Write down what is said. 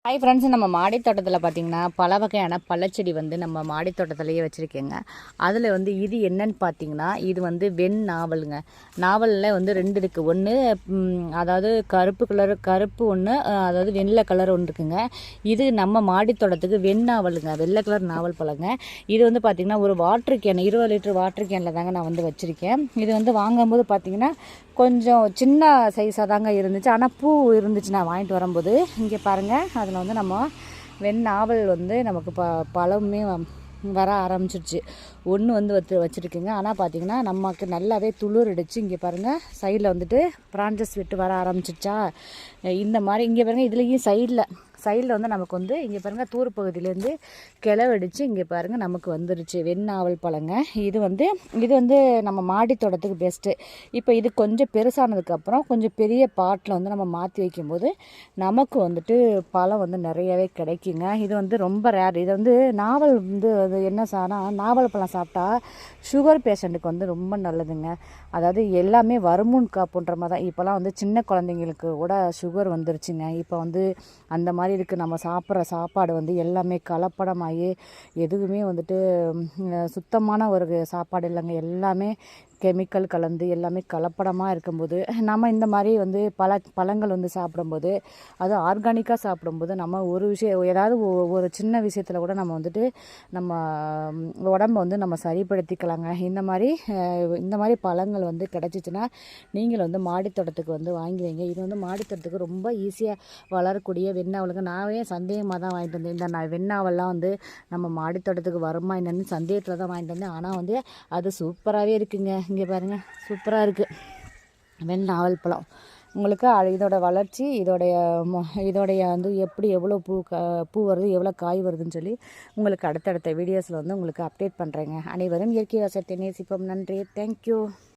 Hi friends, நம்ம மாடி தோட்டத்தில் பார்த்திங்கன்னா பல வகையான பழச்செடி வந்து நம்ம மாடி தோட்டத்திலேயே வச்சுருக்கேங்க. அதில் வந்து இது என்னன்னு பார்த்தீங்கன்னா, இது வந்து நாவலுங்க. நாவலில் வந்து 2 இருக்குது. ஒன்று அதாவது கருப்பு ஒன்று, அதாவது வெள்ளை கலர் ஒன்று இருக்குங்க. இது நம்ம மாடி தோட்டத்துக்கு நாவலுங்க, வெள்ளை கலர் நாவல் பழங்க. இது வந்து பார்த்திங்கன்னா ஒரு வாட்டர் கேன், 20 லிட்டர் வாட்டர் கேனில் தாங்க நான் வந்து வச்சுருக்கேன். இது வந்து வாங்கும்போது பார்த்திங்கன்னா கொஞ்சம் சின்ன சைஸாக தாங்க இருந்துச்சு. ஆனால் பூ இருந்துச்சு நான் வாங்கிட்டு வரும்போது. இங்கே பாருங்கள், அதில் வந்து நம்ம நாவல் வந்து நமக்கு பழமே வர ஆரம்பிச்சிருச்சு. ஒன்று வந்து வச்சுருக்குங்க. ஆனால் பார்த்திங்கன்னா நமக்கு நல்லாவே துளிர் அடிச்சு. இங்கே பாருங்கள், சைடில் வந்துட்டு பிரான்ச்சஸ் விட்டு வர ஆரம்பிச்சிருச்சா. இந்த மாதிரி இங்கே பாருங்கள், இதுலேயும் சைடில் வந்து நமக்கு வந்து இங்கே பாருங்கள் தூர் பகுதியிலேருந்து கிளவடிச்சு இங்கே பாருங்கள் நமக்கு வந்துருச்சு நாவல் பழங்க. இது வந்து நம்ம மாடி தோட்டத்துக்கு பெஸ்ட்டு. இப்போ இது கொஞ்சம் பெருசானதுக்கப்புறம் கொஞ்சம் பெரிய பாட்டில் வந்து நம்ம மாற்றி வைக்கும்போது நமக்கு வந்துட்டு பழம் வந்து நிறையவே கிடைக்குங்க. இது வந்து ரொம்ப ரேர். இது வந்து நாவல் வந்து அது என்ன நாவல் பழம் சாப்பிட்டா சுகர் பேஷண்ட்டுக்கு வந்து ரொம்ப நல்லதுங்க. அதாவது எல்லாமே வருமுன் காப்புன்ற மாதிரி தான். இப்போலாம் வந்து சின்ன குழந்தைங்களுக்கு கூட சுகர் வந்துருச்சுங்க. இப்போ வந்து அந்த மாதிரி இருக்குது. நம்ம சாப்பிட்ற சாப்பாடு வந்து எல்லாமே கலப்படமாகி எதுவுமே வந்துட்டு சுத்தமான ஒரு சாப்பாடு இல்லைங்க. எல்லாமே கெமிக்கல் கலந்து எல்லாமே கலப்படமாக இருக்கும்போது நம்ம இந்த மாதிரி வந்து பழங்கள் வந்து சாப்பிடும்போது, அது ஆர்கானிக்காக சாப்பிடும்போது நம்ம ஒரு விஷயம் ஏதாவது ஒரு சின்ன விஷயத்தில் கூட நம்ம வந்துட்டு நம்ம உடம்பை வந்து நம்ம சரிப்படுத்திக்கலாங்க. இந்த மாதிரி பழங்கள் வந்து கிடச்சிச்சின்னா நீங்கள் வந்து மாடித்தோட்டத்துக்கு வந்து வாங்கி வைங்க. இது வந்து மாடித்தோட்டத்துக்கு ரொம்ப ஈஸியாக வளரக்கூடிய வெண்ணாவலுங்க. நானே சந்தேகமாக தான் வாங்கிட்டு வந்தேன். இந்த வெண்ணாவெல்லாம் வந்து நம்ம மாடித்தோட்டத்துக்கு வருமா என்னென்னு சந்தேகத்தில் தான் வாங்கிட்டு வந்தேன். ஆனால் வந்து அது சூப்பராகவே இருக்குங்க. இங்கே பாருங்கள், சூப்பராக இருக்குது நாவல் பழம். உங்களுக்கு இதோட வளர்ச்சி, இதோடைய வந்து எப்படி எவ்வளோ பூ வருது, எவ்வளோ காய் வருதுன்னு சொல்லி உங்களுக்கு அடுத்தடுத்த வீடியோஸில் வந்து உங்களுக்கு அப்டேட் பண்ணுறேங்க. அனைவரும் இயற்கை விவசாயத்தை நேசிப்போம். நன்றி, தேங்க்யூ.